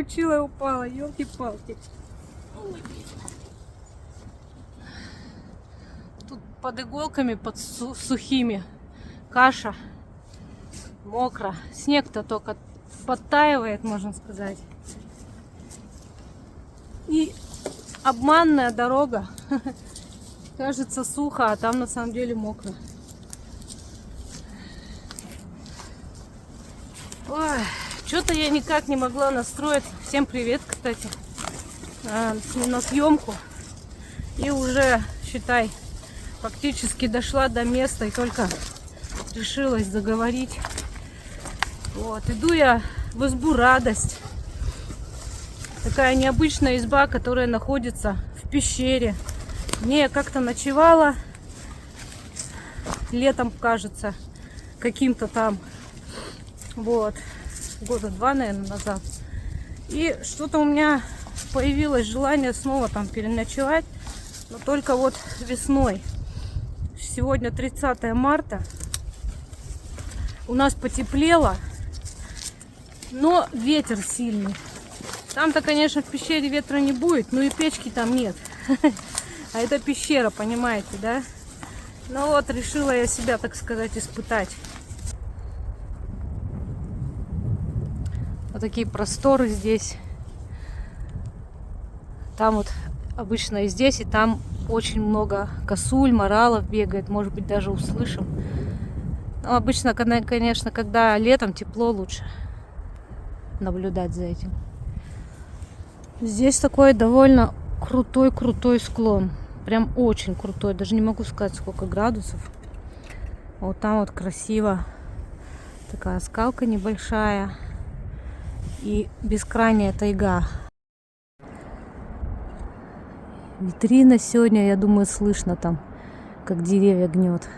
подскочила и упала. Ёлки-палки. Тут под иголками, под сухими. Каша. Мокро. Снег-то только подтаивает, можно сказать. И обманная дорога. Кажется сухо, а там на самом деле мокро. Ой, что-то я никак не могла настроиться. Всем привет, кстати, на съемку. И уже, считай, фактически дошла до места и только решилась заговорить. Вот, иду я в избу Радость. Такая необычная изба, которая находится в пещере. В ней я как-то ночевала летом, кажется, каким-то там, вот, года 2, наверное, назад. И что-то у меня появилось желание снова там переночевать, но только вот весной. Сегодня 30 марта. У нас потеплело, но ветер сильный. Там-то, конечно, в пещере ветра не будет, но и печки там нет. А это пещера, понимаете, да? Ну вот, решила я себя, так сказать, испытать. Вот такие просторы здесь. Там вот обычно и здесь, и там очень много косуль, моралов бегает. Может быть, даже услышим. Но обычно, конечно, когда летом тепло, лучше наблюдать за этим. Здесь такой довольно крутой склон. Прям очень крутой. Даже не могу сказать, сколько градусов. Вот там вот красиво. Такая скалка небольшая. И бескрайняя тайга. Витрина сегодня, я думаю, слышно там, как деревья гнет.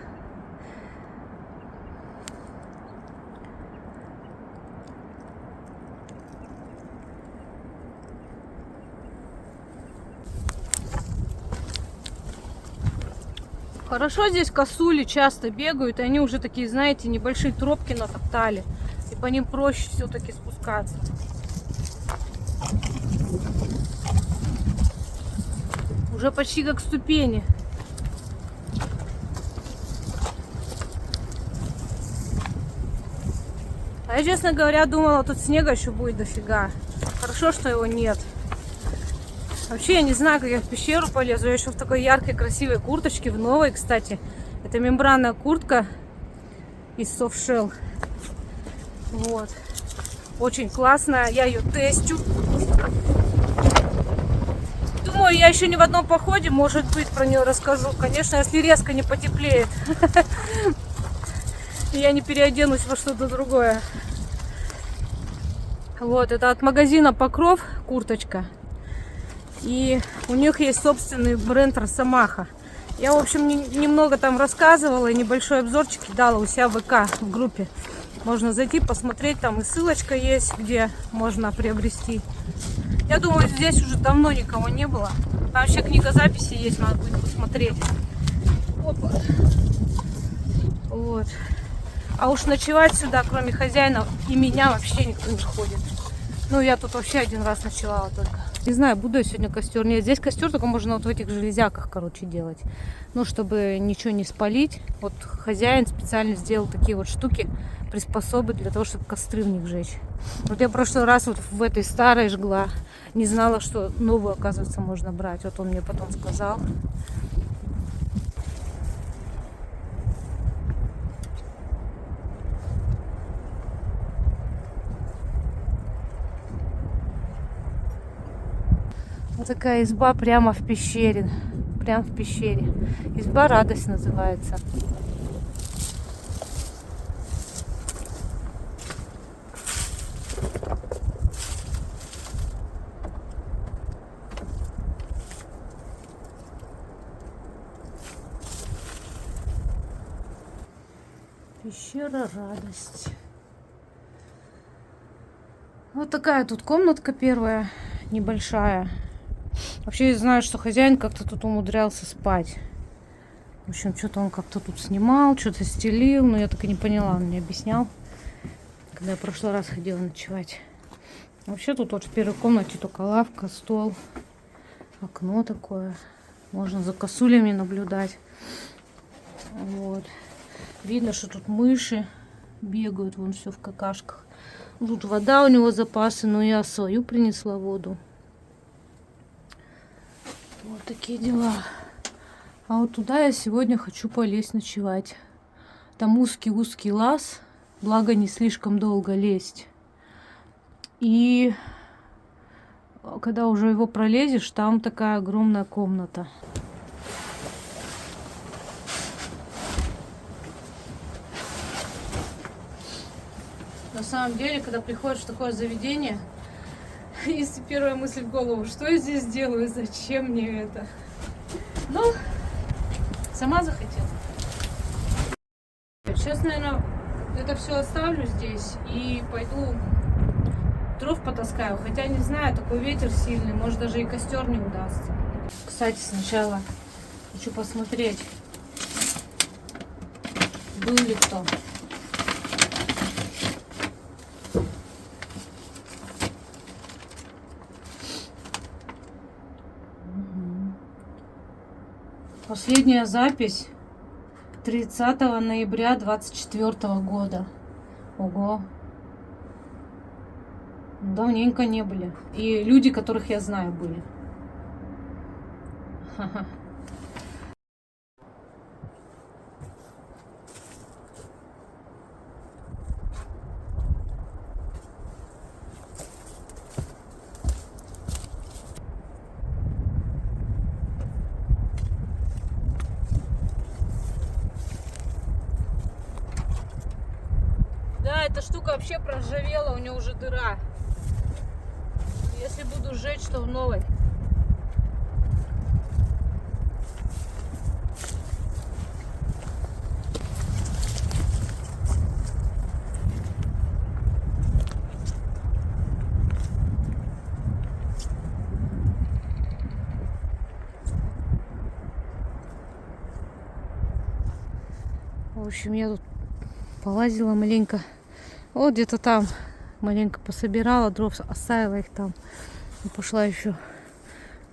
Хорошо, здесь косули часто бегают, и они уже такие, знаете, небольшие тропки натоптали. И по ним проще все-таки спускаться. Уже почти как ступени. А я, честно говоря, думала, тут снега еще будет дофига. Хорошо, что его нет. Вообще, я не знаю, как я в пещеру полезу. Я еще в такой яркой, красивой курточке, в новой, кстати. Это мембранная куртка из Soft Shell. Вот. Очень классная. Я ее тестю. Думаю, я еще ни в одном походе, может быть, про нее расскажу. Конечно, если резко не потеплеет. И я не переоденусь во что-то другое. Вот, это от магазина Покров курточка. И у них есть собственный бренд Росомаха. Я, в общем, немного там рассказывала, небольшой обзорчик дала у себя в ВК, в группе. Можно зайти, посмотреть, там и ссылочка есть, где можно приобрести. Я думаю, здесь уже давно никого не было. Там вообще книга записи есть, надо будет посмотреть. Опа. Вот. А уж ночевать сюда, кроме хозяина и меня, вообще никто не ходит. Ну, я тут вообще один раз ночевала только. Не знаю, буду я сегодня костер. Нет, здесь костер только можно вот в этих железяках, короче, делать. Ну, чтобы ничего не спалить. Вот хозяин специально сделал такие вот штуки, приспособы для того, чтобы костры в них жечь. Вот я в прошлый раз вот в этой старой жгла. Не знала, что новую, оказывается, можно брать. Вот он мне потом сказал. Вот такая изба прямо в пещере. Прямо в пещере. Изба Радость называется. Пещера Радость. Вот такая тут комнатка первая, небольшая. Вообще я знаю, что хозяин как-то тут умудрялся спать. В общем, что-то он как-то тут снимал, что-то стелил, но я так и не поняла, он мне объяснял, когда я в прошлый раз ходила ночевать. Вообще тут вот в первой комнате только лавка, стол, окно такое. Можно за косулями наблюдать. Вот. Видно, что тут мыши бегают, вон все в какашках. Тут вода у него запасы, но я свою принесла воду. Вот такие дела. А вот туда я сегодня хочу полезть ночевать. Там узкий-узкий лаз, благо не слишком долго лезть. И когда уже его пролезешь, там такая огромная комната. На самом деле, когда приходишь в такое заведение, если первая мысль в голову, что я здесь делаю, зачем мне это? Ну, сама захотела. Сейчас, наверное, это все оставлю здесь и пойду дров потаскаю. Хотя не знаю, такой ветер сильный, может даже и костер не удастся. Кстати, сначала хочу посмотреть, был ли кто. Последняя запись 30 ноября 24 года. Ого. Давненько не были. И люди, которых я знаю, были. Ха-ха. Да, эта штука вообще проржавела, у нее уже дыра. Если буду сжечь, то в новой. В общем, я тут полазила маленько. Вот где-то там маленько пособирала дров, оставила их там. И пошла еще.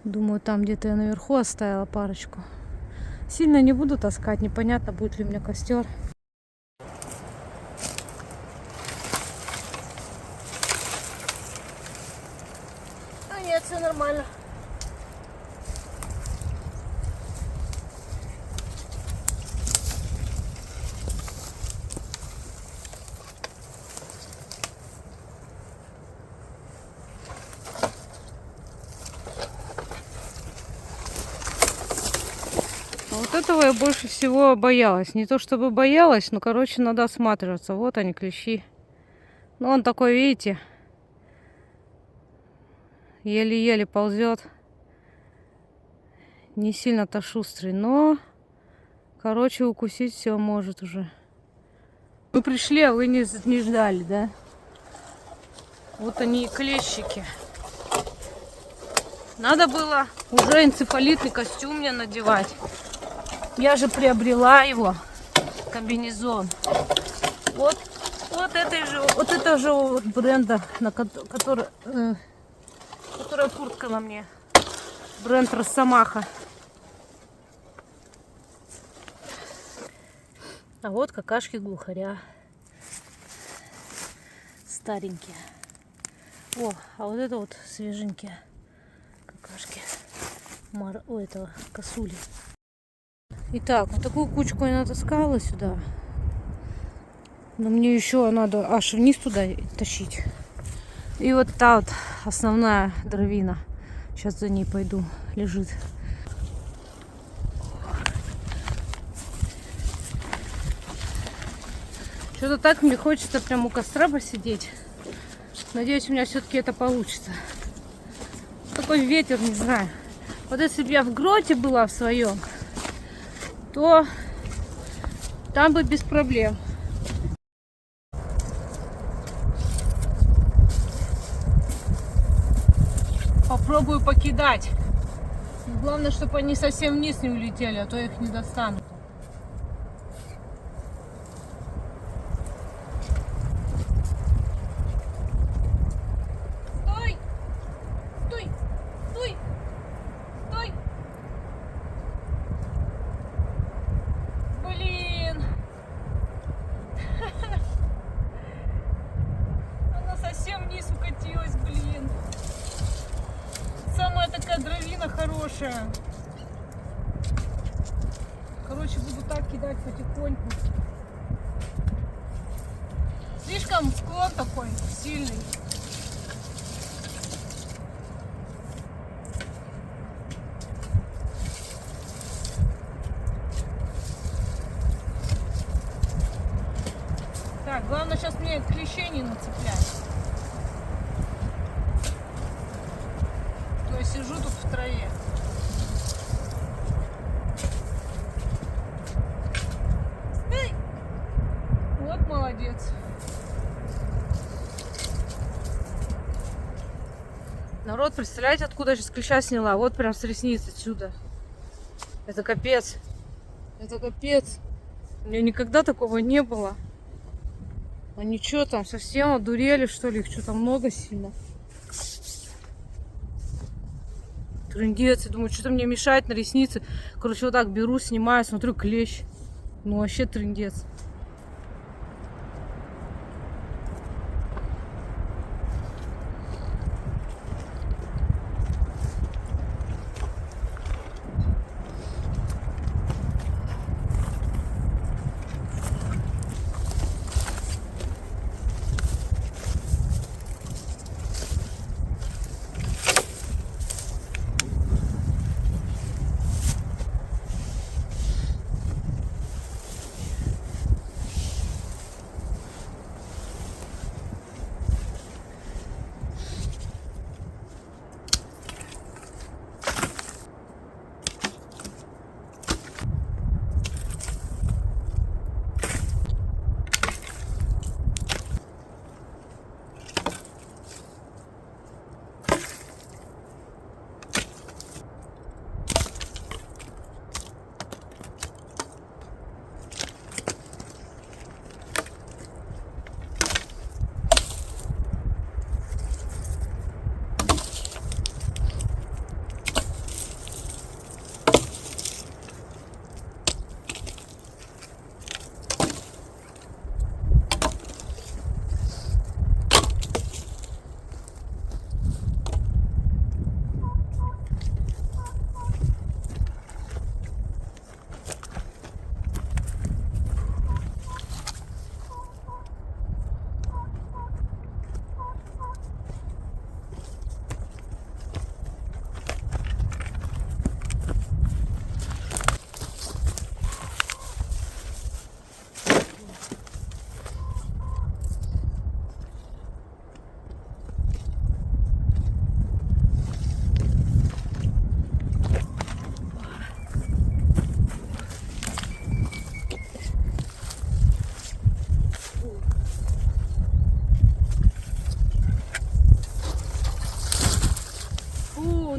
Думаю, там где-то я наверху оставила парочку. Сильно не буду таскать, непонятно, будет ли у меня костер. А нет, все нормально. Вот этого я больше всего боялась. Не то чтобы боялась, но, короче, надо осматриваться. Вот они, клещи. Ну, он такой, видите, еле-еле ползет. Не сильно-то шустрый, но, короче, укусить все может уже. Вы пришли, а вы не ждали, да? Вот они и клещики. Надо было уже энцефалитный костюм мне надевать. Я же приобрела его, комбинезон. Вот это же вот бренда, на которая куртка на мне. Бренд Росомаха. А вот какашки глухаря. Старенькие. О, а вот это вот свеженькие какашки. У этого косули. Итак, вот такую кучку я натаскала сюда. Но мне еще надо аж вниз туда тащить. И вот та вот основная дровина. Сейчас за ней пойду. Лежит. Что-то так мне хочется прям у костра посидеть. Надеюсь, у меня все-таки это получится. Такой ветер, не знаю. Вот если бы я в гроте была в своем, то там бы без проблем. Попробую покидать. Главное, чтобы они совсем вниз не улетели, а то я их не достану. картина хорошая. Короче, буду так кидать потихоньку. Слишком склон такой сильный. Так, главное сейчас мне клещей не нацеплять. То есть сижу тут в траве. Эй! Вот молодец. Народ, представляете, откуда я сейчас клеща сняла? Вот прям с ресниц отсюда. Это капец. Это капец. У меня никогда такого не было. Они что там, совсем одурели, что ли? Их что-то много сильно. Трындец. Я думаю, что-то мне мешает на ресницы. Короче, вот так беру, снимаю, смотрю, клещ. Ну, вообще трындец.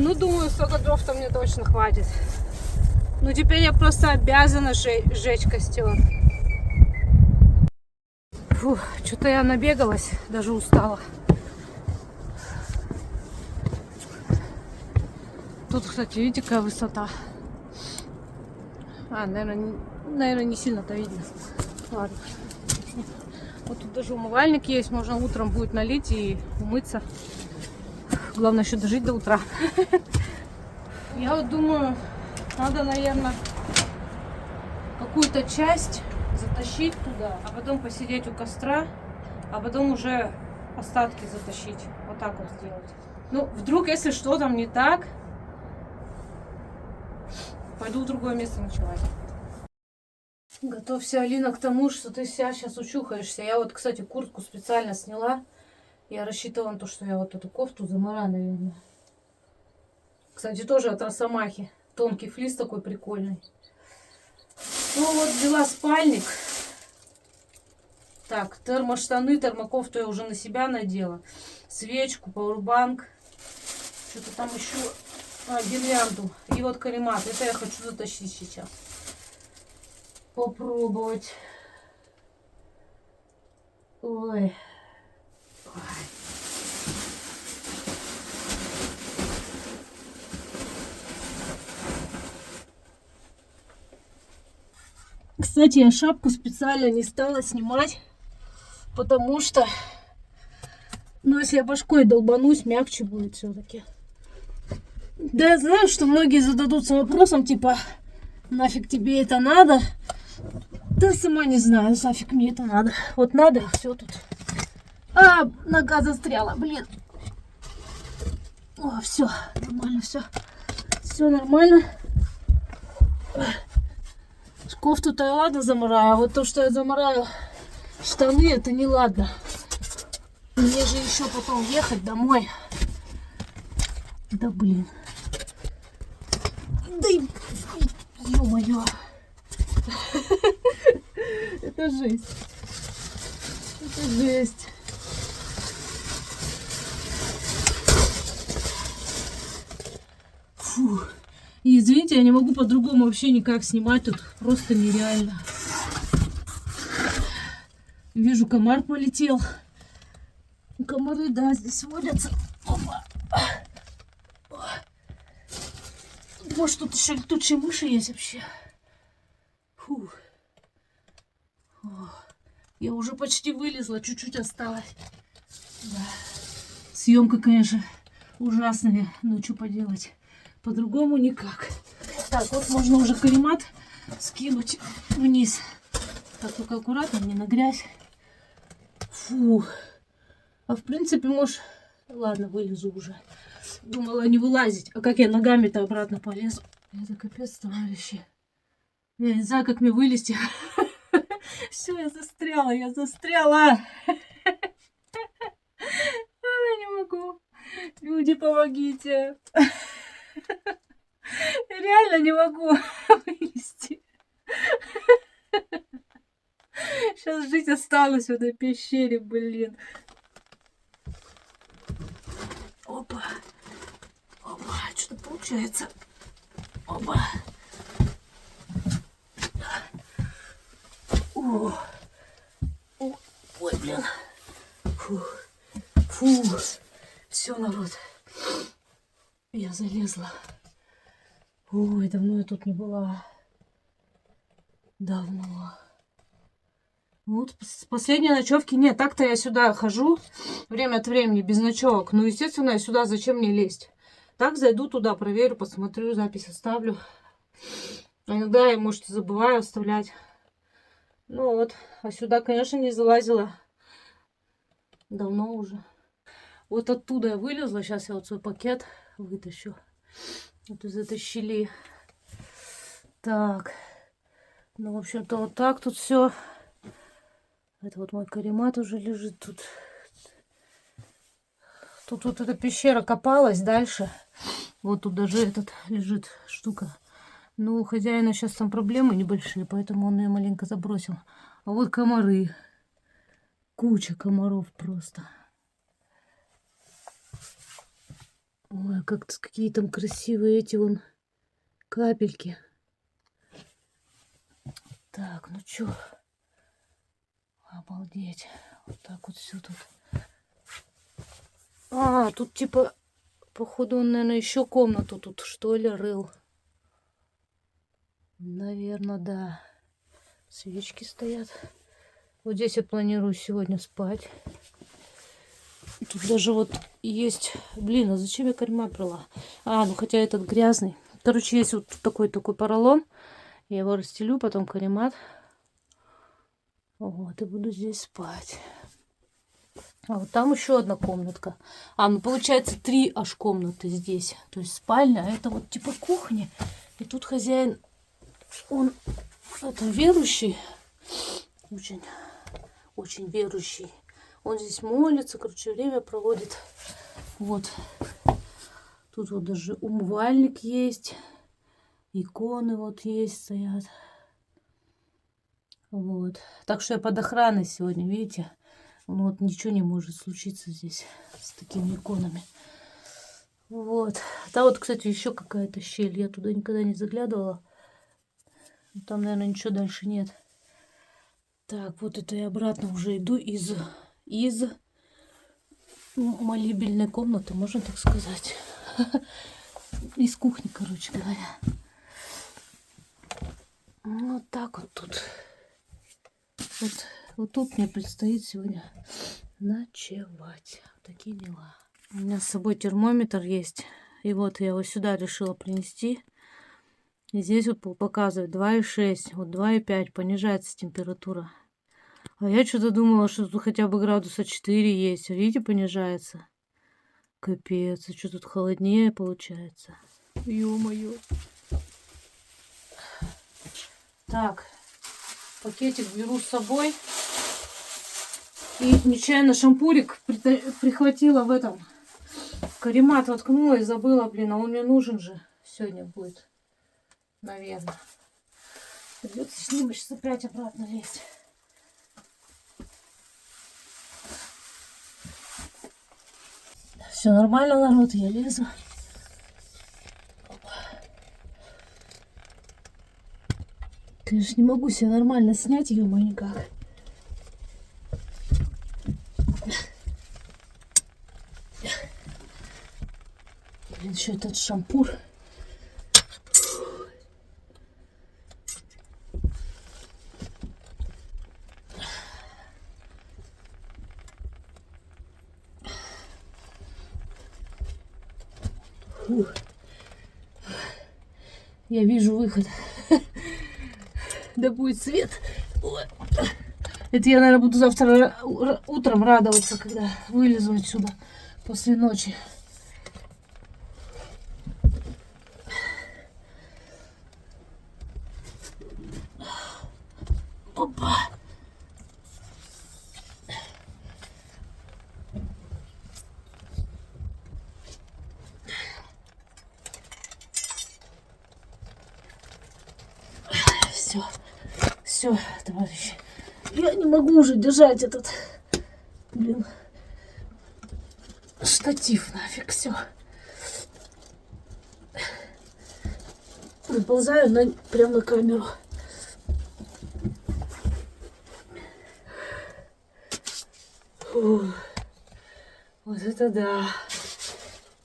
Ну, думаю, столько дров-то мне точно хватит. Ну, теперь я просто обязана сжечь костер. Фу, что-то я набегалась, даже устала. Тут, кстати, видите, какая высота. Наверное, не сильно-то видно. Ладно. Вот тут даже умывальник есть, можно утром будет налить и умыться. Главное еще дожить до утра. Я вот думаю, надо, наверное, какую-то часть затащить туда, а потом посидеть у костра, а потом уже остатки затащить. Вот так вот сделать. Ну, вдруг, если что там не так, пойду в другое место ночевать. Готовься, Алина, к тому, что ты вся сейчас учухаешься. Я вот, кстати, куртку специально сняла. Я рассчитывала на то, что я вот эту кофту замараю, наверное. Кстати, тоже от Росомахи. Тонкий флис такой прикольный. Ну вот, взяла спальник. Так, термоштаны, термокофту я уже на себя надела. Свечку, пауэрбанк. Что-то там еще... гирлянду. И вот каремат. Это я хочу затащить сейчас. Попробовать. Ой. Кстати, я шапку специально не стала снимать, потому что, ну, если я башкой долбанусь, мягче будет все-таки. Да, знаешь, что многие зададутся вопросом, типа, нафиг тебе это надо? Да сама не знаю, нафиг мне это надо. Вот надо, и все тут. А, нога застряла, блин. О, все, нормально, все. Все нормально. Кофту-то я ладно замараю, а вот то, что я замараю штаны, это не ладно. Мне же еще потом ехать домой. Да блин. Да и... Ё-моё. Это жесть. Это жесть. Фу. И извините, я не могу по-другому вообще никак снимать. Тут просто нереально. Вижу, комар полетел. Комары, да, здесь водятся. Опа. Может, тут еще летучие мыши есть вообще. Фу. О, я уже почти вылезла, чуть-чуть осталось. Да. Съемка, конечно, ужасная, но что поделать. По-другому никак. Так, вот можно уже каремат скинуть вниз. Так, только аккуратно, не на грязь. Фу. А в принципе, может... Ладно, вылезу уже. Думала не вылазить. А как я ногами-то обратно полезу? Это капец, товарищи. Я не знаю, как мне вылезти. Все, я застряла, я застряла. Я не могу. Люди, помогите. Я реально не могу вылезти. Сейчас жить осталось в этой пещере, блин. Опа. Опа, что-то получается. Опа. О. Ой, блин. Фу. Фу. Все, народ. Я залезла. Ой, давно я тут не была. Давно. Вот с последней ночевки нет. Так-то я сюда хожу время от времени без ночевок. Ну, естественно, я сюда зачем мне лезть? Так зайду туда, проверю, посмотрю, запись оставлю. А иногда я, может, забываю оставлять. Ну вот. А сюда, конечно, не залазила. Давно уже. Вот оттуда я вылезла. Сейчас я вот свой пакет вытащу. Вот из этой щели. Так. Ну, в общем-то, вот так тут все. Это вот мой каремат уже лежит тут. Тут вот эта пещера копалась дальше. Вот тут даже этот лежит штука. Но у хозяина сейчас там проблемы небольшие, поэтому он ее маленько забросил. А вот комары. Куча комаров просто. Ой, как-то какие там красивые эти вон капельки. Так, ну чё? Обалдеть. Вот так вот все тут. А, тут типа, походу, он, наверное, еще комнату тут, что ли, рыл. Наверное, да. Свечки стоят. Вот здесь я планирую сегодня спать. Тут даже вот есть... Блин, а зачем я каремат брала? А, ну хотя этот грязный. Короче, есть вот такой поролон. Я его расстелю, потом каремат. Вот, и буду здесь спать. А вот там еще одна комнатка. А, ну получается 3 аж комнаты здесь. То есть спальня, а это вот типа кухня. И тут хозяин, он это верующий. Очень, очень верующий. Он здесь молится, короче, время проводит. Вот. Тут вот даже умывальник есть. Иконы вот есть, стоят. Вот. Так что я под охраной сегодня, видите? Ну, вот ничего не может случиться здесь с такими иконами. Вот. Там вот, кстати, еще какая-то щель. Я туда никогда не заглядывала. Там, наверное, ничего дальше нет. Так, вот это я обратно уже иду из молибельной комнаты, можно так сказать. Из кухни, короче говоря. Вот так вот тут. Вот тут мне предстоит сегодня ночевать. Такие дела. У меня с собой термометр есть. И вот я его сюда решила принести. И здесь вот показывает 2,6, вот 2,5 понижается температура. А я что-то думала, что тут хотя бы градуса 4 есть. Видите, понижается. Капец, а что тут холоднее получается? Ё-моё. Так, пакетик беру с собой. И нечаянно шампурик прихватила в этом. Каремат воткнула и забыла, блин, а он мне нужен же сегодня будет. Наверное. Придется с ним сейчас опять обратно лезть. Все нормально, народ, я лезу. Конечно, не могу себя нормально снять, ё-моё, никак. Блин, еще этот шампур. Фух. Я вижу выход. Да будет свет. Это я, наверное, буду завтра утром радоваться, когда вылезу отсюда после ночи. Опа. Все, все, товарищи. Я не могу уже держать этот, блин, штатив нафиг, все. Выползаю прямо на камеру. Фу. Вот это да.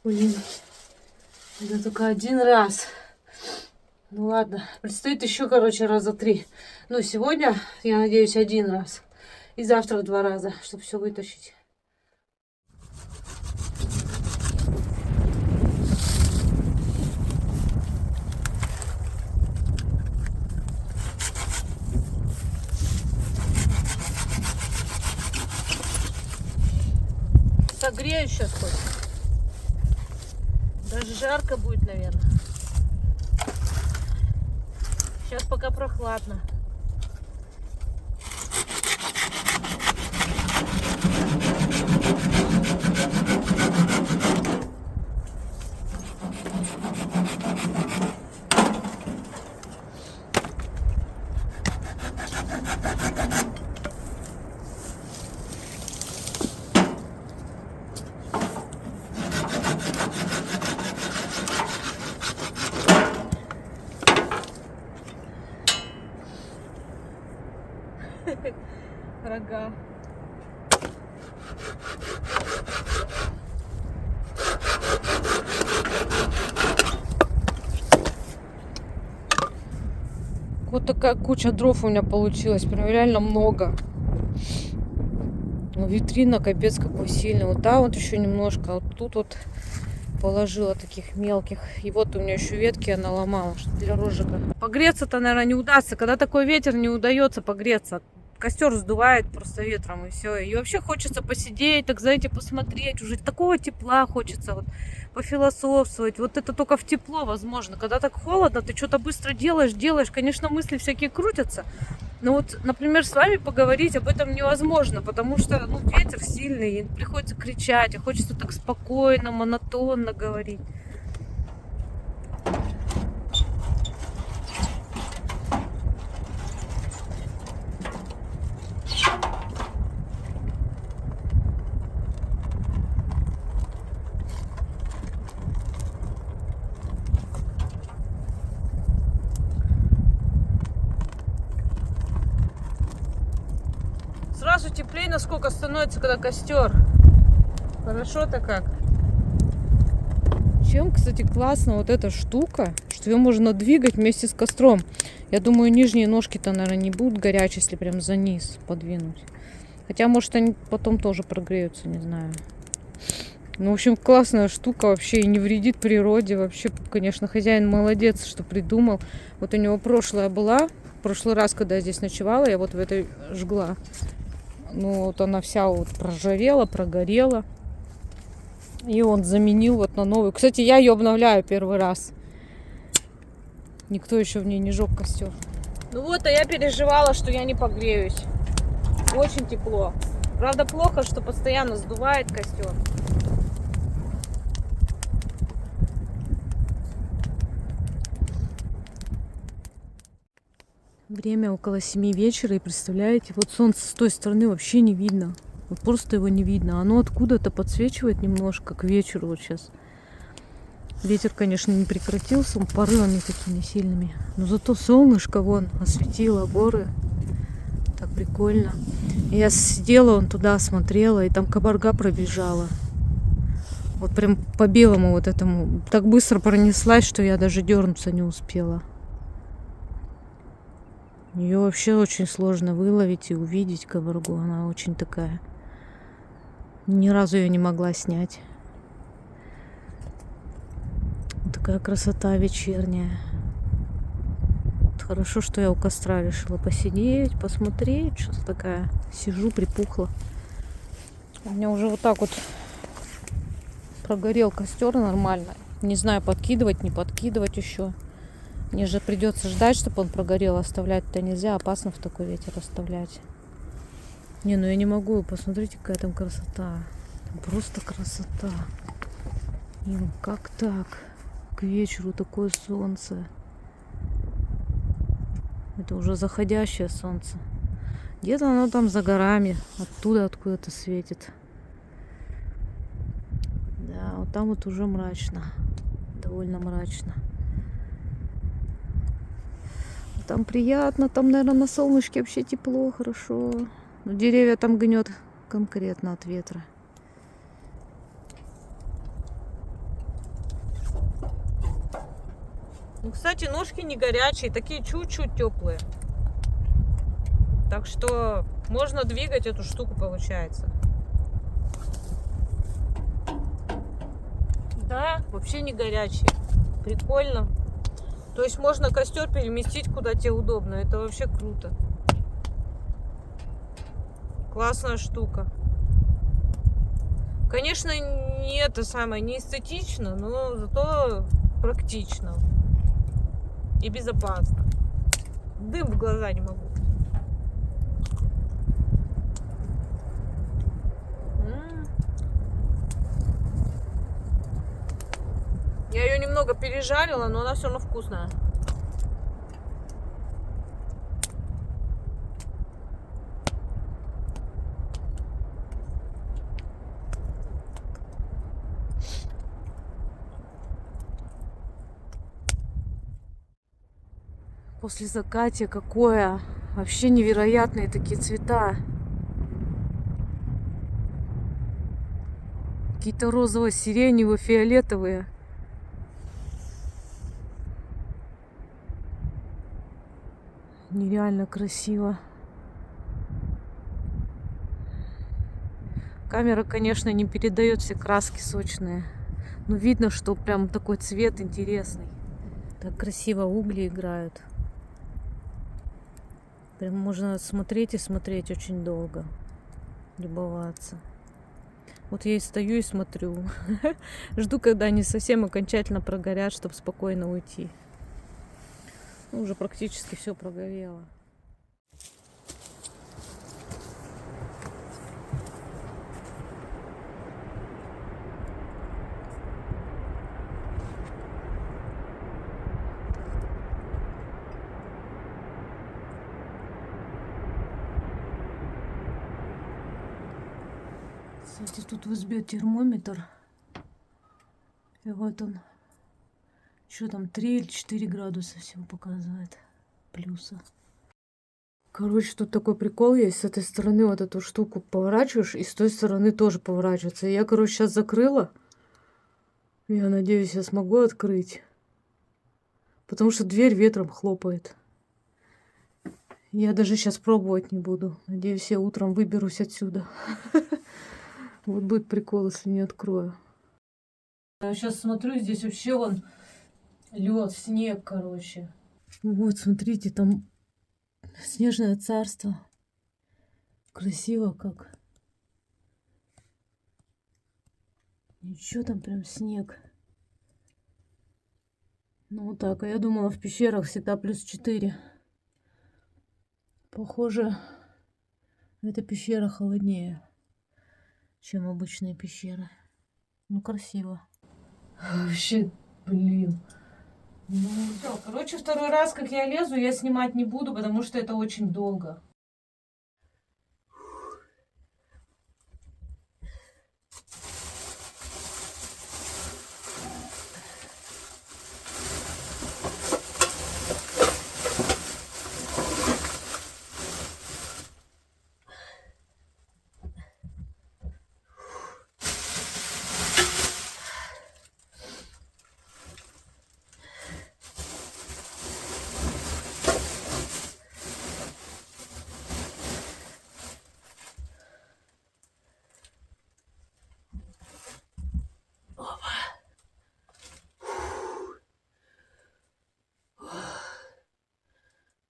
Блин. Это только один раз. Ну ладно. Предстоит еще, короче, раза 3. Ну, сегодня, я надеюсь, 1 раз. И завтра 2 раза, чтобы все вытащить. Согрею сейчас хоть. Даже жарко будет, наверное. Сейчас пока прохладно. Рога. Вот такая куча дров у меня получилась. Прям реально много. Ну, витрина капец какой сильный. Вот там вот еще немножко. А вот тут вот положила таких мелких. И вот у меня еще ветки я наломала, что для розжига. Погреться-то, наверное, не удастся. Когда такой ветер, не удается погреться. Костер сдувает просто ветром, и все. И вообще хочется посидеть, так, знаете, посмотреть. Уже такого тепла хочется, вот, пофилософствовать. Вот это только в тепло возможно. Когда так холодно, ты что-то быстро делаешь. Конечно, мысли всякие крутятся. Но вот, например, с вами поговорить об этом невозможно, потому что, ну, ветер сильный, и приходится кричать, а хочется так спокойно, монотонно говорить. Сразу теплее, насколько становится, когда костер. Хорошо-то как. Чем, кстати, классно вот эта штука, что ее можно двигать вместе с костром. Я думаю, нижние ножки-то, наверное, не будут горячие, если прям за низ подвинуть. Хотя, может, они потом тоже прогреются, не знаю. Ну, в общем, классная штука вообще и не вредит природе. Вообще, конечно, хозяин молодец, что придумал. Вот у него прошлая была. В прошлый раз, когда я здесь ночевала, я вот в этой жгла. Ну, вот она вся вот прожарела, прогорела. И он заменил вот на новую. Кстати, я ее обновляю первый раз. Никто еще в ней не жег костер. Ну вот, а я переживала, что я не погреюсь. Очень тепло. Правда, плохо, что постоянно сдувает костер. Время около 7 вечера, и представляете, вот солнце с той стороны вообще не видно. Вот просто его не видно. Оно откуда-то подсвечивает немножко к вечеру вот сейчас. Ветер, конечно, не прекратился, он порывами такими сильными. Но зато солнышко вон осветило горы. Так прикольно. И я сидела, вон туда смотрела, и там кабарга пробежала. Вот прям по белому вот этому. Так быстро пронеслась, что я даже дернуться не успела. Ее вообще очень сложно выловить и увидеть, кабаргу. Она очень такая. Ни разу ее не могла снять. Такая красота вечерняя. Хорошо, что я у костра решила посидеть, посмотреть. Что-то такая. Сижу, припухла. У меня уже вот так вот прогорел костер нормально. Не знаю, подкидывать, не подкидывать еще. Мне же придется ждать, чтобы он прогорел. Оставлять-то нельзя. Опасно в такой ветер оставлять. Не, ну я не могу. Посмотрите, какая там красота. Там просто красота. И ну как так? К вечеру такое солнце. Это уже заходящее солнце. Где-то оно там за горами. Оттуда откуда-то светит. Да, вот там вот уже мрачно. Довольно мрачно. Там приятно, там, наверное, на солнышке вообще тепло, хорошо. Но деревья там гнет конкретно от ветра. Ну, кстати, ножки не горячие, такие чуть-чуть теплые. Так что можно двигать эту штуку, получается. Да, вообще не горячие. Прикольно. То есть можно костер переместить куда тебе удобно. Это вообще круто. Классная штука. Конечно, не это самое, не эстетично, но зато практично. И безопасно. Дым в глаза не могу. Я ее немного пережарила, но она все равно вкусная. После закатия какое вообще невероятные такие цвета. Какие-то розово-сиреневые, фиолетовые. Нереально красиво. Камера, конечно, не передает все краски сочные. Но видно, что прям такой цвет интересный. Так красиво угли играют. Прям можно смотреть и смотреть очень долго. Любоваться. Вот я и стою и смотрю. Жду, когда они совсем окончательно прогорят, чтобы спокойно уйти. Ну, уже практически все прогорело. Кстати, тут в избе термометр. И вот он. Что там, 3 или 4 градуса всего показывает. Плюса. Короче, тут такой прикол есть. С этой стороны вот эту штуку поворачиваешь, и с той стороны тоже поворачивается. Я, короче, сейчас закрыла. Я надеюсь, я смогу открыть. Потому что дверь ветром хлопает. Я даже сейчас пробовать не буду. Надеюсь, я утром выберусь отсюда. Вот будет прикол, если не открою. Я сейчас смотрю, здесь вообще вон лед, снег, короче. Вот, смотрите, там снежное царство. Красиво как. Ничего, там прям снег. Ну вот так. А я думала, в пещерах всегда +4. Похоже, эта пещера холоднее, чем обычные пещеры. Ну, красиво. Вообще, блин. Ну, всё. Короче, второй раз, как я лезу, я снимать не буду, потому что это очень долго.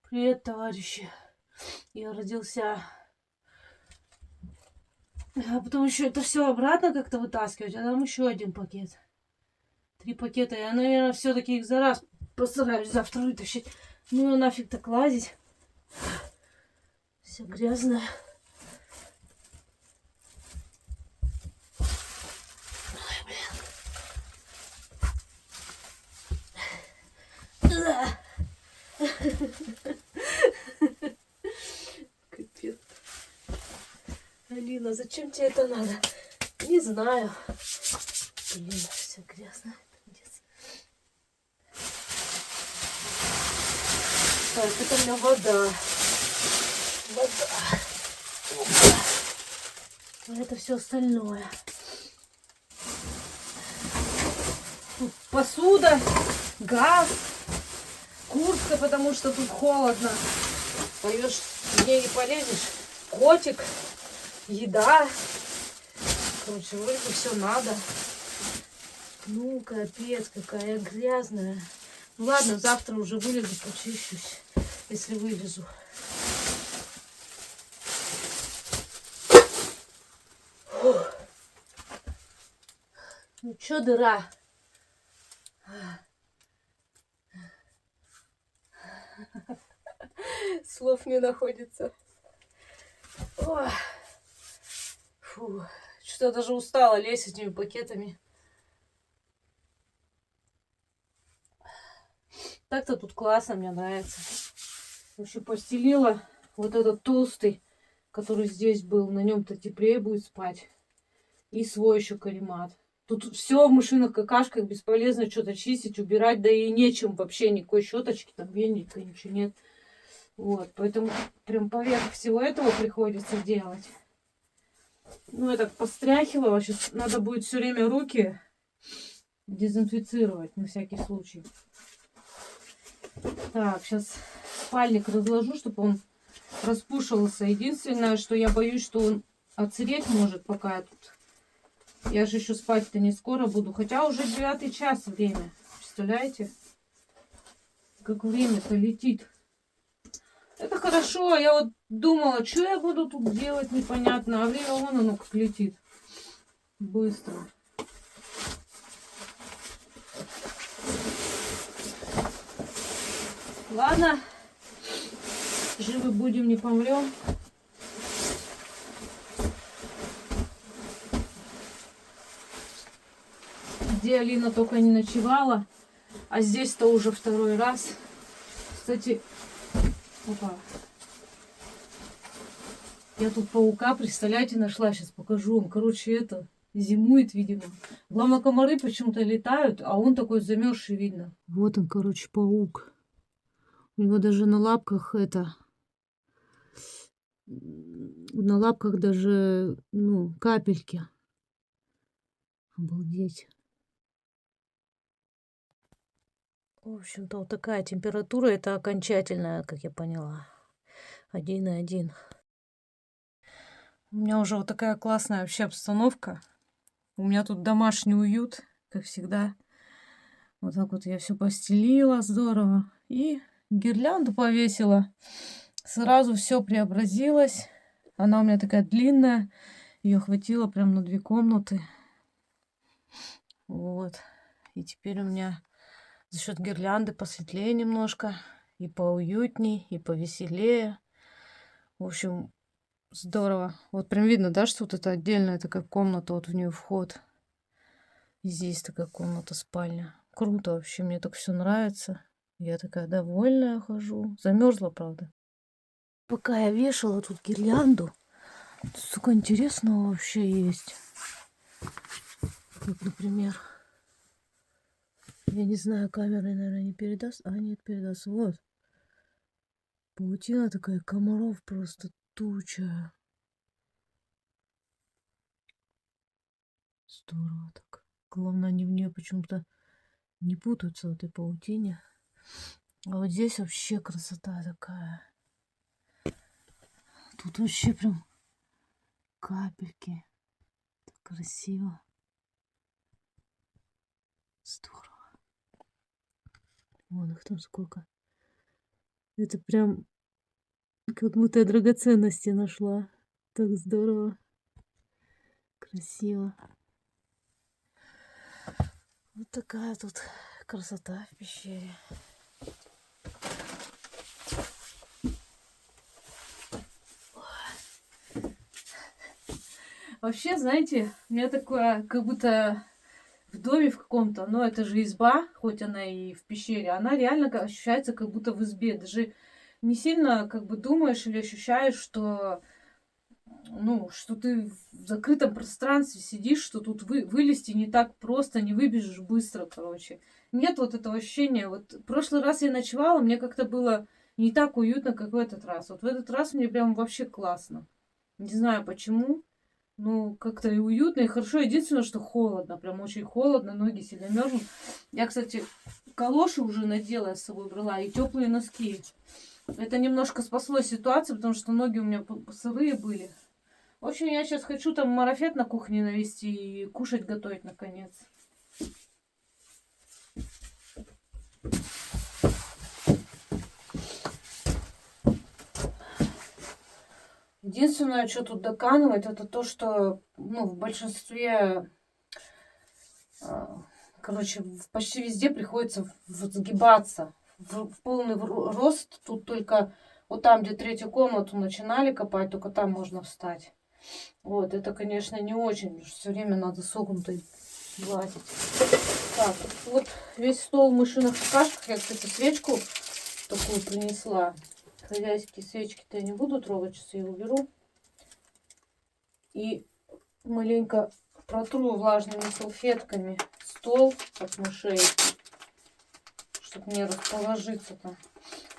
Привет, товарищи. Я родился. А потом еще это все обратно как-то вытаскивать, а там еще один пакет. 3 пакета. Я, наверное, все-таки их за раз постараюсь завтра вытащить. Ну, нафиг так лазить. Все грязное. Капец. Алина, зачем тебе это надо? Не знаю. Блин, все грязно. Так, это у меня вода. Вода. А это все остальное. Тут посуда, газ, куртка, потому что тут холодно. Пойдешь, где не полезешь. Котик, еда. Короче, вроде бы все надо. Ну, капец, какая грязная. Ну ладно, завтра уже вылезу, почищусь, если вылезу. Фух. Ну чё дыра? Слов не находится. Ой. Фу. Что-то даже устала лезть с этими пакетами. Так-то тут классно, мне нравится. Еще постелила вот этот толстый, который здесь был. На нем-то теплее будет спать. И свой еще каремат. Тут все в мышиных какашках, бесполезно что-то чистить, убирать, да и нечем вообще, никакой щеточки, там веника, ничего нет. Вот, поэтому прям поверх всего этого приходится делать. Ну, я так постряхивала, сейчас надо будет все время руки дезинфицировать на всякий случай. Так, сейчас спальник разложу, чтобы он распушился. Единственное, что я боюсь, что он отсыреть может, пока я тут. Я же еще спать-то не скоро буду. Хотя уже 9 час время. Представляете? Как время-то летит. Это хорошо. Я вот думала, что я буду тут делать, непонятно. А время вон оно как летит. Быстро. Ладно. Живы будем, не помрем. Где Алина только не ночевала. А здесь-то уже второй раз. Кстати, опа. Я тут паука, представляете, нашла. Сейчас покажу вам. Короче, это зимует, видимо. Главное, комары почему-то летают, а он такой замерзший, видно. Вот он, короче, паук. У него даже на лапках это... На лапках даже, ну, капельки. Обалдеть. В общем-то, вот такая температура. Это окончательная, как я поняла. 1,1. У меня уже вот такая классная вообще обстановка. У меня тут домашний уют. как всегда. Вот так вот я все постелила, здорово. И гирлянду повесила. Сразу все преобразилось. Она у меня такая длинная. Ее хватило прям на 2 комнаты. Вот. И теперь у меня за счет гирлянды посветлее немножко. И поуютней, и повеселее. В общем, здорово. Вот прям видно, да, что вот это отдельная такая комната, вот в нее вход. И здесь такая комната, спальня. Круто вообще, мне так все нравится. Я такая довольная хожу. Замерзла, правда. Пока я вешала тут гирлянду, тут столько интересного вообще есть. Вот, например, я не знаю, камерой, наверное, не передаст. А, нет, передаст. Вот. Паутина такая, комаров просто туча. Здорово так. Главное, они в нее почему-то не путаются в этой паутине. А вот здесь вообще красота такая. Тут вообще прям капельки. Так красиво. Здорово. Вон их там сколько. Это прям как будто я драгоценности нашла. Так здорово. Красиво. Вот такая тут красота в пещере. Вообще, знаете, у меня такое, как будто в доме в каком-то, но это же изба, хоть она и в пещере, она реально ощущается, как будто в избе. Даже не сильно как бы думаешь или ощущаешь, что, ну, что ты в закрытом пространстве сидишь, что тут вылезти не так просто, не выбежишь быстро, короче. Нет вот этого ощущения. Вот в прошлый раз я ночевала, мне как-то было не так уютно, как в этот раз. Вот в этот раз мне прям вообще классно. Не знаю почему. Ну, как-то и уютно, и хорошо. Единственное, что холодно, прям очень холодно, ноги сильно мерзнут. Я, кстати, калоши уже надела, я с собой брала, и теплые носки. Это немножко спасло ситуацию, потому что ноги у меня сырые были. В общем, я сейчас хочу там марафет на кухне навести и кушать готовить, наконец. Единственное, что тут доканывает, это то, что, ну, в большинстве, короче, почти везде приходится сгибаться в полный рост. Тут только вот там, где 3-ю комнату начинали копать, только там можно встать. Вот, это, конечно, не очень, потому что все время надо согнутой лазить. Так, вот весь стол в мышиных какашках. Я, кстати, свечку такую принесла. Хозяйские свечки-то я не буду трогать, сейчас я ее уберу. И маленько протру влажными салфетками стол от мышей, чтобы не расположиться там.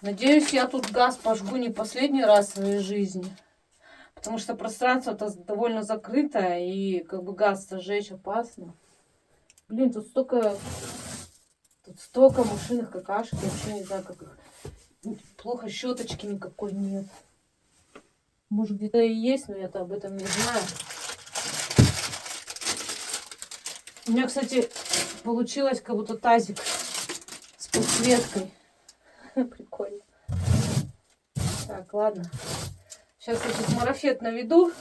Надеюсь, я тут газ пожгу не последний раз в своей жизни. Потому что пространство-то довольно закрытое, и как бы газ-то сжечь опасно. Блин, тут столько мышиных какашек, я вообще не знаю, как их. Плохо, щеточки никакой нет. Может, где-то и есть, но я-то об этом не знаю. У меня, кстати, получилось как будто тазик с подсветкой. Прикольно. Так, ладно. Сейчас я тут марафет наведу.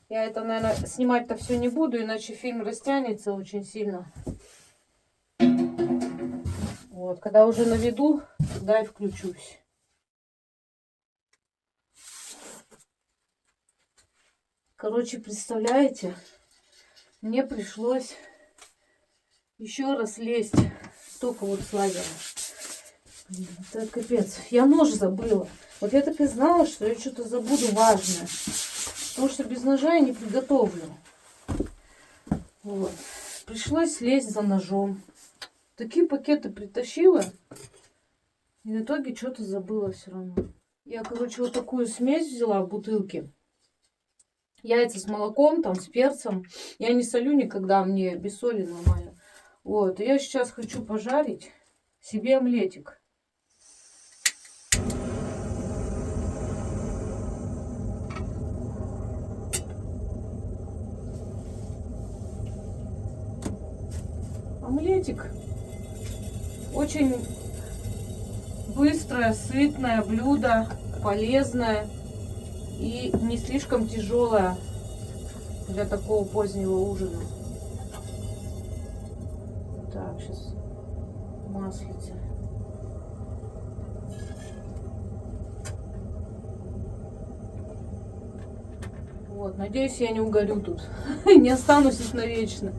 Я это, наверное, снимать-то все не буду, иначе фильм растянется очень сильно. Вот, когда уже наведу, тогда и включусь. Короче, представляете, мне пришлось еще раз лезть. Только вот с лазера. Блин, это капец. Я нож забыла. Вот я так и знала, что я что-то забуду важное. Потому что без ножа я не приготовлю. Вот. Пришлось лезть за ножом. Такие пакеты притащила. И в итоге что-то забыла все равно. Я, короче, вот такую смесь взяла в бутылке. Яйца с молоком, там, с перцем. Я не солю никогда, мне без соли нормально. Вот. И я сейчас хочу пожарить себе омлетик. Омлетик. Очень быстрое, сытное блюдо, полезное и не слишком тяжелое для такого позднего ужина. Так, сейчас маслице. Вот, надеюсь, я не угорю тут. Не останусь тут навечно.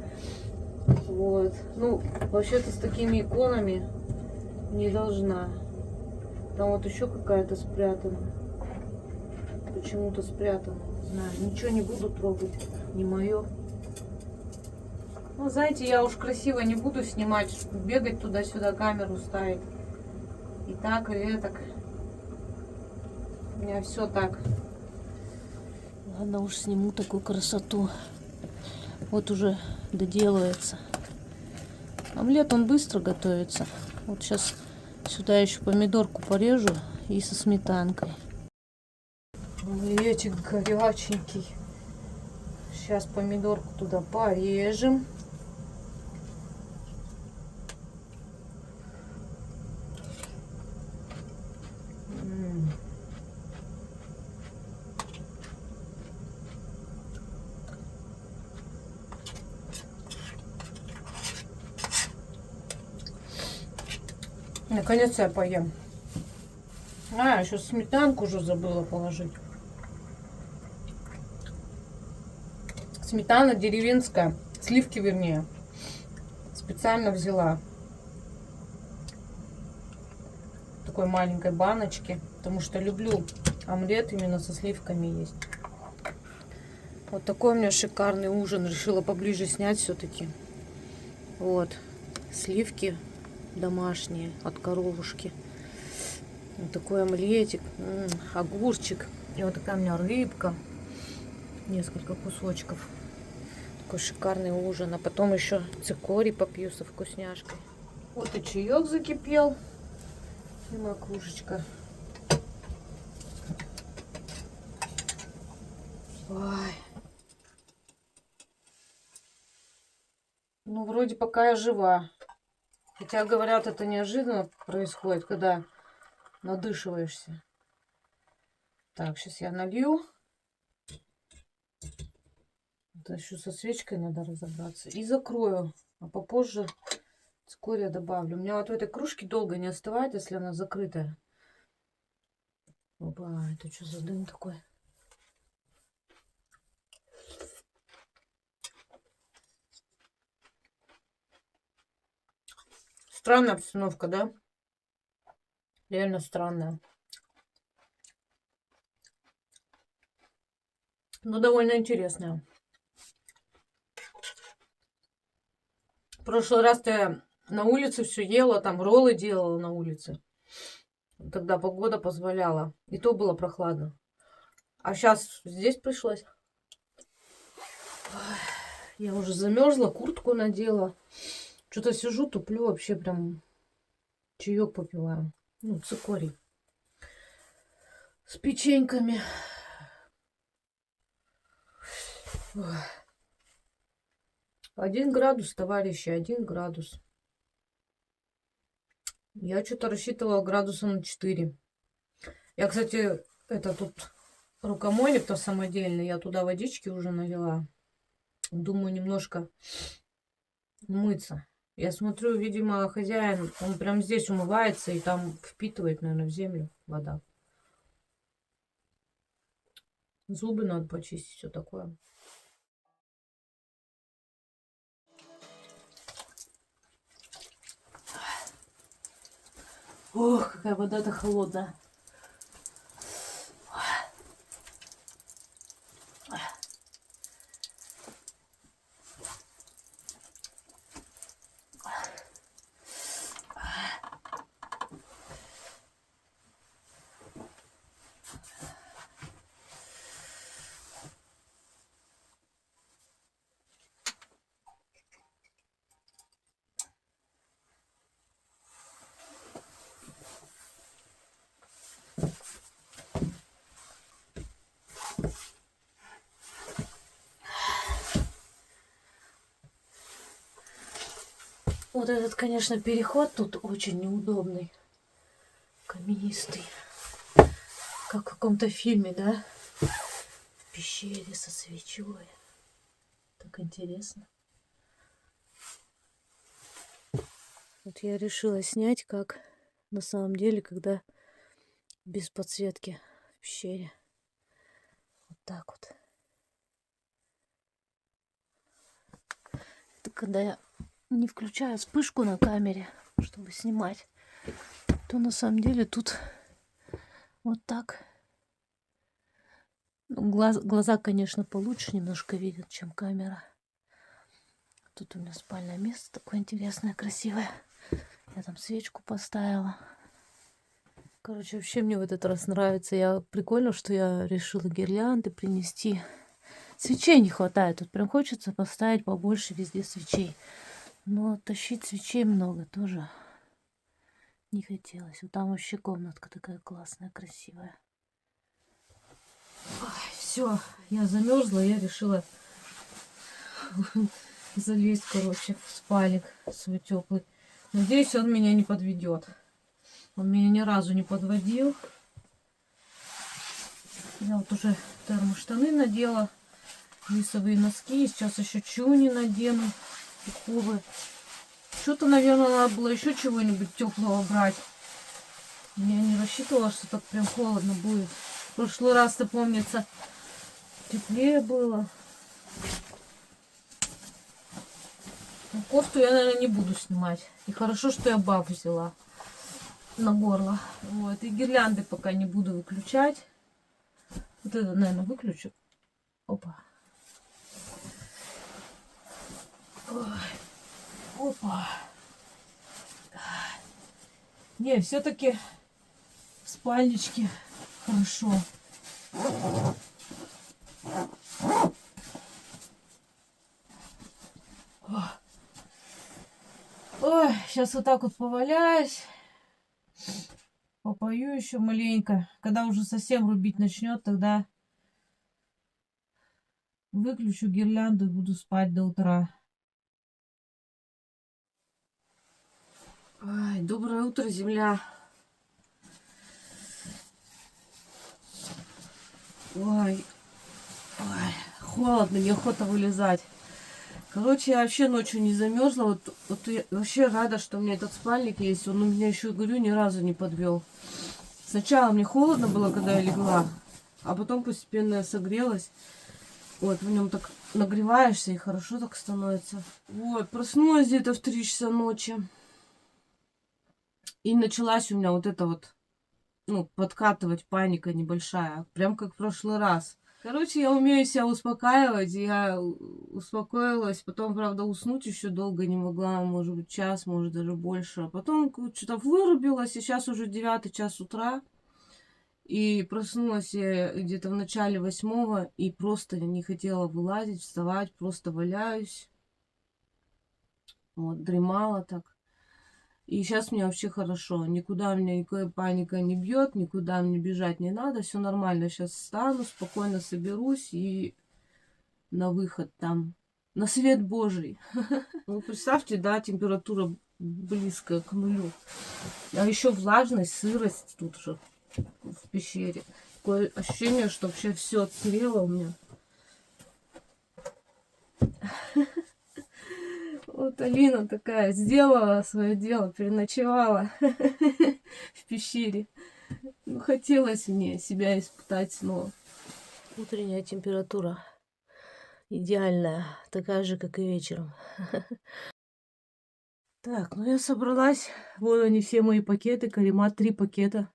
Вот. Ну, вообще-то с такими иконами не должна. Там вот еще какая-то спрятана. Почему-то спрятана. Не знаю, ничего не буду трогать. Не мое. Ну, знаете, я уж красиво не буду снимать. Бегать туда-сюда, камеру ставить. И так, и так. У меня все так. Ладно, уж сниму такую красоту. Вот уже доделывается. Омлет, он быстро готовится. Вот сейчас сюда еще помидорку порежу и со сметанкой. Омлетик горяченький. Сейчас помидорку туда порежем. Наконец-то я поем. А, еще сметанку уже забыла положить. Сметана деревенская. Сливки, вернее. Специально взяла. В такой маленькой баночке. Потому что люблю омлет именно со сливками есть. Вот такой у меня шикарный ужин. Решила поближе снять все-таки. Вот. Сливки домашние от коровушки. Вот такой омлетик, огурчик. И вот такая у меня рыбка. Несколько кусочков. Такой шикарный ужин. А потом еще цикорий попью со вкусняшкой. Вот и чаек закипел. И моя кружечка. Ой. Ну, вроде пока я жива. Хотя, говорят, это неожиданно происходит, когда надышиваешься. Так, сейчас я налью. Это еще со свечкой надо разобраться. И закрою. А попозже цикория добавлю. У меня вот в этой кружке долго не остывает, если она закрытая. Опа, это что за дым такой? Странная обстановка, да? Реально странная. Но довольно интересная. В прошлый раз я на улице все ела, там роллы делала на улице. Тогда погода позволяла. И то было прохладно. А сейчас здесь пришлось. Я уже замерзла, куртку надела. Что-то сижу, туплю, вообще прям чаек попиваю. Ну, цикорий. С печеньками. Ой. 1 градус, товарищи, 1 градус. Я что-то рассчитывала градуса на 4. Я, кстати, это тут рукомойник-то самодельный. Я туда водички уже налила. Думаю, немножко мыться. Я смотрю, видимо, хозяин, он прям здесь умывается и там впитывает, наверное, в землю вода. Зубы надо почистить, все такое. Ох, какая вода-то холодная. Вот этот, конечно, переход тут очень неудобный. Каменистый. Как в каком-то фильме, да? В пещере со свечой. Так интересно. Вот я решила снять, как на самом деле, когда без подсветки в пещере. Вот так вот. Это когда я не включаю вспышку на камере, чтобы снимать, то на самом деле тут вот так. Ну, глаза, конечно, получше немножко видят, чем камера. Тут у меня спальное место такое интересное, красивое. Я там свечку поставила. Короче, вообще мне в этот раз нравится. Прикольно, что я решила гирлянды принести. Свечей не хватает. Тут прям хочется поставить побольше везде свечей. Но тащить свечей много тоже не хотелось. Вот там вообще комнатка такая классная, красивая. Все, я замерзла, я решила залезть, короче, в спальник свой теплый. Надеюсь, он меня не подведет. Он меня ни разу не подводил. Я вот уже термоштаны надела, рисовые носки. Сейчас еще чуни надену, пуховые. Что-то, наверное, надо было еще чего-нибудь теплого брать. Я не рассчитывала, что так прям холодно будет. В прошлый раз-то, помнится, теплее было. Но кофту я, наверное, не буду снимать. И хорошо, что я баф взяла на горло. Вот. И гирлянды пока не буду выключать. Вот это, наверное, выключу. Опа. Ой. Опа. Не, все-таки в спальничке хорошо. Ой, сейчас вот так вот поваляюсь. Попою еще маленько. Когда уже совсем рубить начнет, тогда выключу гирлянду и буду спать до утра. Ой, доброе утро, земля. Ой, холодно, неохота вылезать. Короче, я вообще ночью не замерзла. Вот я вообще рада, что у меня этот спальник есть. Он у меня еще, говорю, ни разу не подвел. Сначала мне холодно было, когда я легла, а потом постепенно я согрелась. Вот, в нем так нагреваешься и хорошо так становится. Вот, проснулась где-то в 3 часа ночи. И началась у меня вот эта вот, ну, подкатывать паника небольшая. Прям как в прошлый раз. Короче, я умею себя успокаивать. Я успокоилась. Потом, правда, уснуть еще долго не могла. Может быть, час, может, даже больше. А потом что-то вырубилась. И сейчас уже 9 час утра. И проснулась я где-то в начале 8 и просто не хотела вылазить, вставать. Просто валяюсь. Вот, дремала так. И сейчас мне вообще хорошо. Никуда меня никакая паника не бьет, никуда мне бежать не надо. Все нормально. Сейчас встану, спокойно соберусь и на выход там. На свет Божий. Ну, представьте, да, температура близкая к нулю. А еще влажность, сырость тут же в пещере. Такое ощущение, что вообще все отсырело у меня. Вот Алина такая сделала свое дело, переночевала в пещере. Ну, хотелось мне себя испытать снова. Утренняя температура идеальная, такая же, как и вечером. Так, ну я собралась. Вот они все мои пакеты. Каремат 3 пакета.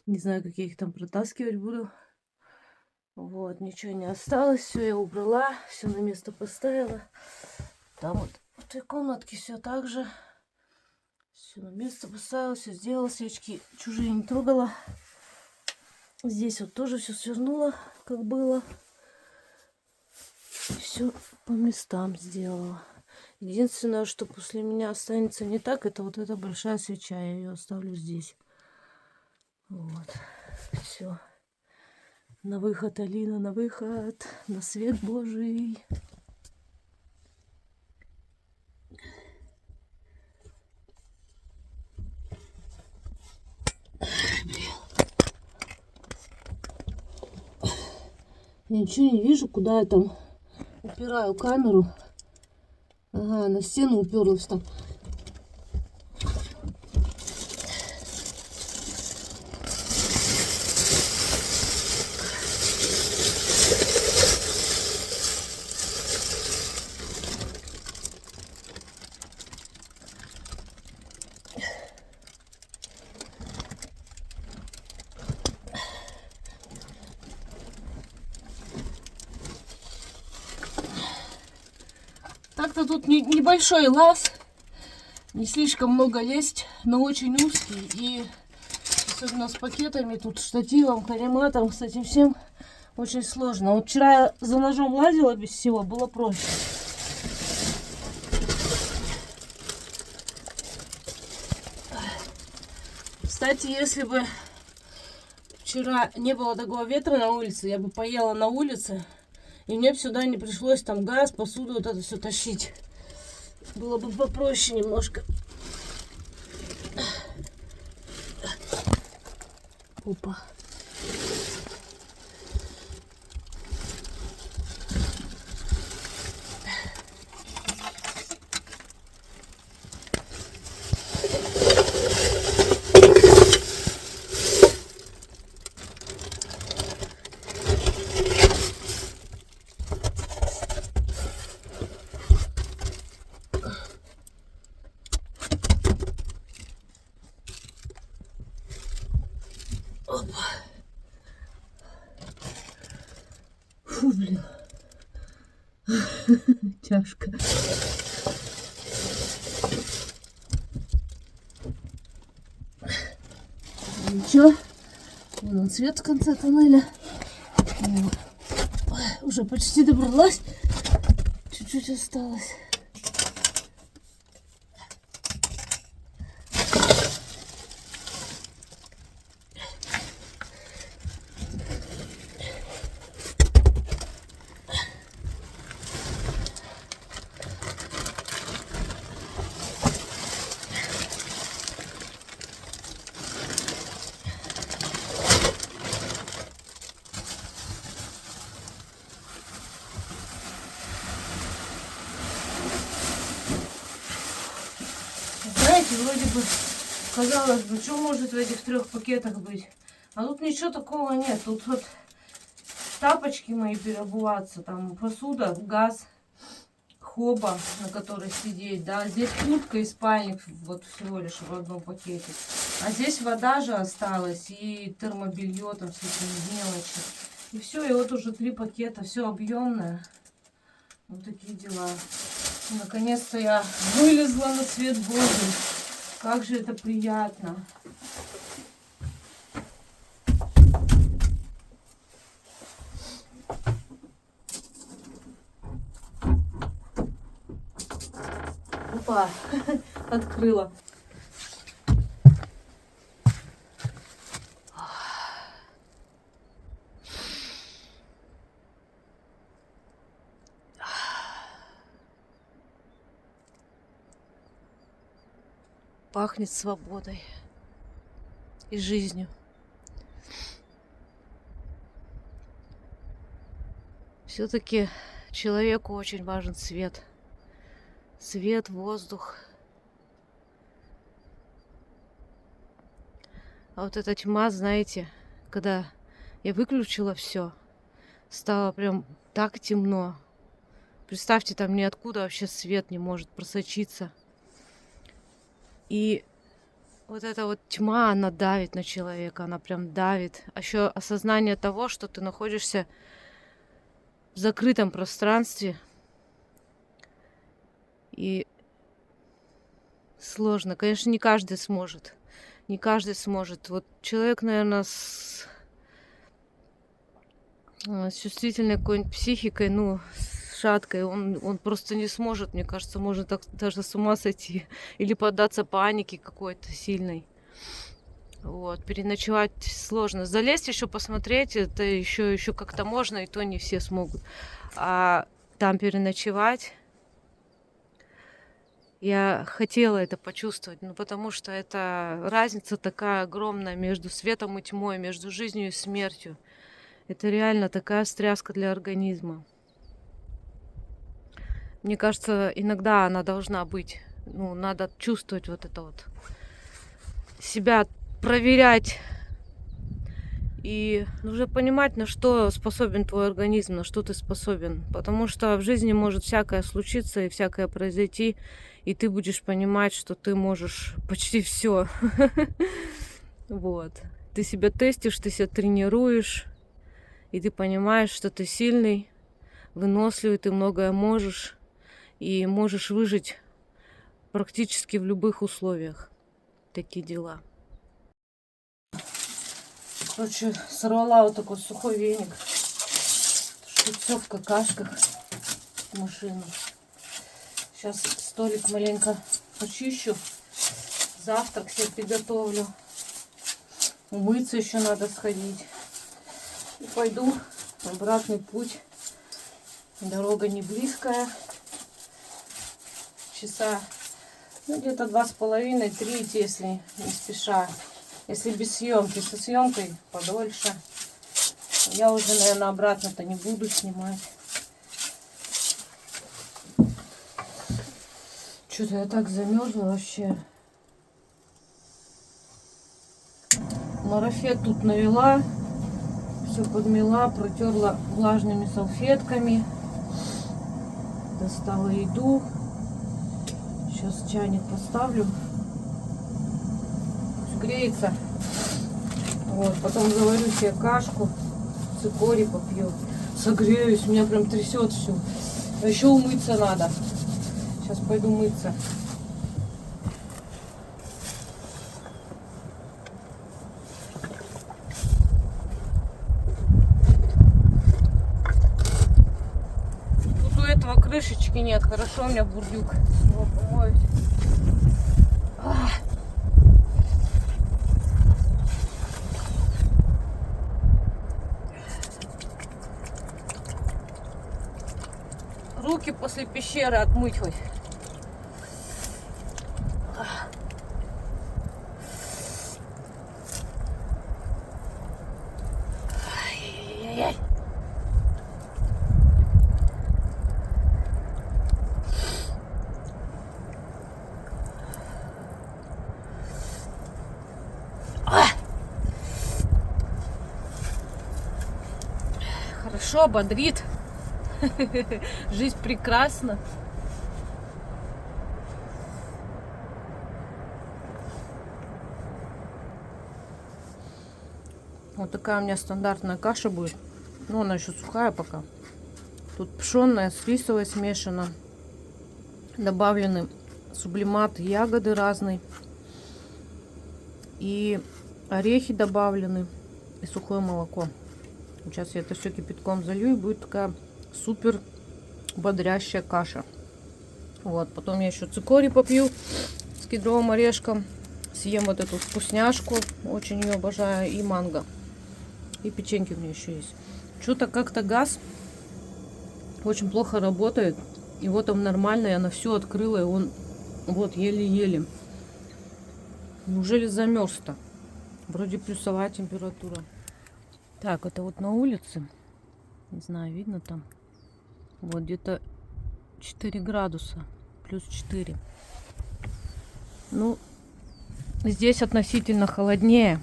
Не знаю, как я их там протаскивать буду. Вот, ничего не осталось. Все я убрала, все на место поставила. Там вот в той комнатке все так же. Все на место поставила, все сделала, свечки чужие не трогала. Здесь вот тоже все свернула, как было. Все по местам сделала. Единственное, что после меня останется не так, это вот эта большая свеча. Я ее оставлю здесь. Вот. Все. На выход, Алина, на выход. На свет Божий. Я ничего не вижу, куда я там упираю камеру. Ага, на стену уперлась там. Так-то тут небольшой лаз, не слишком много лезть, но очень узкий. И особенно с пакетами, тут штативом, карематом, с этим всем очень сложно. Вот вчера я за ножом лазила без всего, было проще. Кстати, если бы вчера не было такого ветра на улице, я бы поела на улице. И мне бы сюда не пришлось там газ, посуду, вот это все тащить. Было бы попроще немножко. Опа. Опа. Фу, блин. Тяжко. Ничего. Вон он свет в конце тоннеля. Ой, уже почти добралась. Чуть-чуть осталось. Знаете, вроде бы, казалось бы, что может в этих 3 пакетах быть? А тут ничего такого нет. Тут вот тапочки мои переобуваться, там посуда, газ, хоба, на которой сидеть, да. Здесь куртка и спальник вот всего лишь в одном пакете. А здесь вода же осталась и термобелье там всякие мелочи. И все, и вот уже 3 пакета, все объемное. Вот такие дела. Наконец-то я вылезла на свет Божий. Как же это приятно. Опа, открыла. Пахнет свободой и жизнью. Все-таки человеку очень важен свет. Свет, воздух. А вот эта тьма, знаете, когда я выключила все, стало прям так темно. Представьте, там ниоткуда вообще свет не может просочиться. И вот эта вот тьма, она давит на человека, она прям давит. А еще осознание того, что ты находишься в закрытом пространстве. И сложно. Конечно, не каждый сможет. Не каждый сможет. Вот человек, наверное, с чувствительной какой-нибудь психикой, ну, с шаткой, он просто не сможет, мне кажется, может так даже с ума сойти. Или поддаться панике какой-то сильной. Вот, переночевать сложно. Залезть еще посмотреть, это еще как-то можно, и то не все смогут. А там переночевать, я хотела это почувствовать, ну потому что это разница такая огромная между светом и тьмой, между жизнью и смертью. Это реально такая встряска для организма. Мне кажется, иногда она должна быть. Ну, надо чувствовать вот это вот. Себя проверять. И нужно понимать, на что способен твой организм, на что ты способен. Потому что в жизни может всякое случиться и всякое произойти. И ты будешь понимать, что ты можешь почти все. Вот. Ты себя тестишь, ты себя тренируешь. И ты понимаешь, что ты сильный, выносливый, ты многое можешь. И можешь выжить практически в любых условиях. Такие дела. Короче, сорвала вот такой сухой веник. Что все в какашках в машину. Сейчас столик маленько почищу. Завтрак себе приготовлю. Умыться еще надо сходить. И пойду в обратный путь. Дорога не близкая. Часа, ну, где-то 2,5-3 идти, если не спеша. Если без съемки, со съемкой подольше. Я уже, наверное, обратно-то не буду снимать. Что-то я так замерзла вообще. Марафет тут навела. Все подмела, протерла влажными салфетками. Достала еду. Сейчас чайник поставлю. Пусть греется. Вот, потом заварю себе кашку. Цикорий попью. Согреюсь, меня прям трясет все. А еще умыться надо. Сейчас пойду мыться. Тут у этого крышечки нет. Хорошо, у меня бурдюк. Его помоють. Руки после пещеры отмыть хоть. Ай-яй-яй. Хорошо, бодрит. Жизнь прекрасна. Вот такая у меня стандартная каша будет. Ну, она еще сухая пока. Тут пшенная с рисовой смешана. Добавлены сублимат, ягоды разные. И орехи добавлены. И сухое молоко. Сейчас я это все кипятком залью, и будет такая супер бодрящая каша. Вот, потом я еще цикорий попью с кедровым орешком. Съем вот эту вкусняшку, очень ее обожаю, и манго. И печеньки у меня еще есть. Что-то как-то газ очень плохо работает. И вот он нормальный, она все открыла, и он вот еле-еле. Неужели замерз-то? Вроде плюсовая температура. Так, это вот на улице. Не знаю, видно там. Вот где-то 4 градуса. Плюс 4. Ну, здесь относительно холоднее.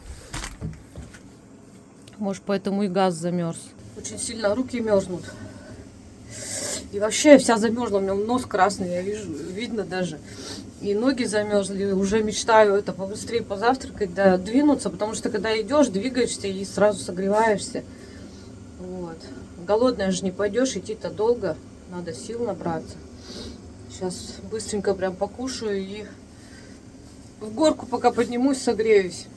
Может, поэтому и газ замерз. Очень сильно руки мерзнут. И вообще я вся замерзла. У меня нос красный, я вижу, видно даже. И ноги замерзли. Уже мечтаю это побыстрее позавтракать, да, двинуться, потому что когда идешь, двигаешься и сразу согреваешься. Вот. Голодная же не пойдешь, идти-то долго. Надо сил набраться. Сейчас быстренько прям покушаю и в горку пока поднимусь, согреюсь.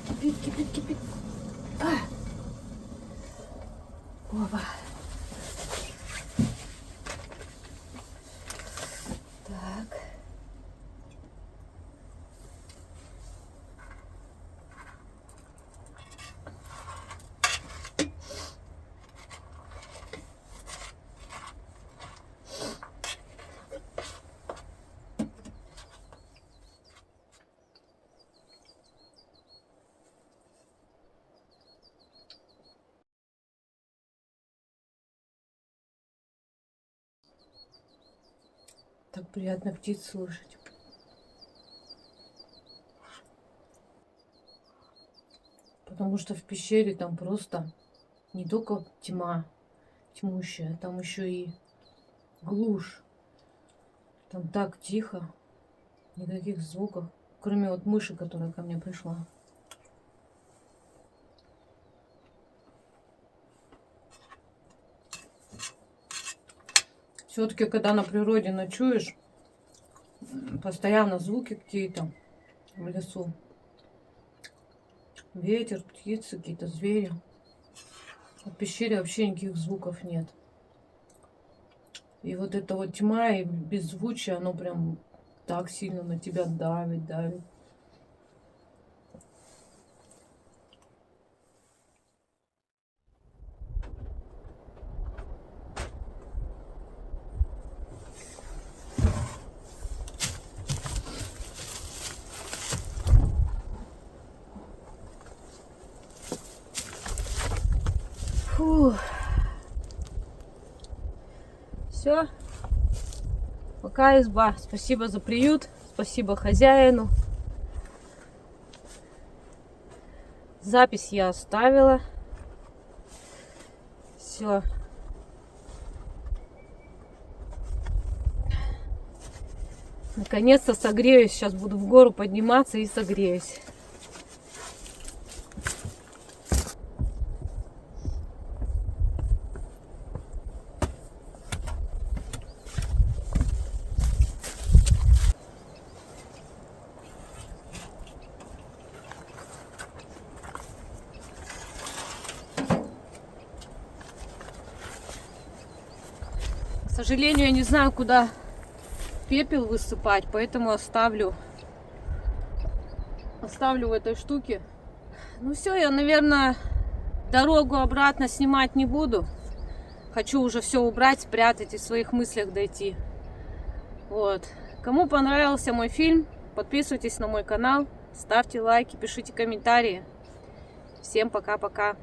Кипит, кипит, кипит. Опа. Так. Так приятно птиц слышать. Потому что в пещере там просто не только тьма тьмущая, там еще и глушь. Там так тихо, никаких звуков, кроме вот мыши, которая ко мне пришла. Все-таки, когда на природе ночуешь, постоянно звуки какие-то в лесу. Ветер, птицы, какие-то звери. В пещере вообще никаких звуков нет. И вот эта вот тьма и беззвучие, оно прям так сильно на тебя давит. Фух. Все. Пока, изба. Спасибо за приют. Спасибо хозяину. Запись я оставила. Все. Наконец-то согреюсь. Сейчас буду в гору подниматься и согреюсь. К сожалению, я не знаю, куда пепел высыпать, поэтому оставлю в этой штуке. Ну все, я, наверное, дорогу обратно снимать не буду. Хочу уже все убрать, спрятать и в своих мыслях дойти. Вот. Кому понравился мой фильм, подписывайтесь на мой канал, ставьте лайки, пишите комментарии. Всем пока-пока.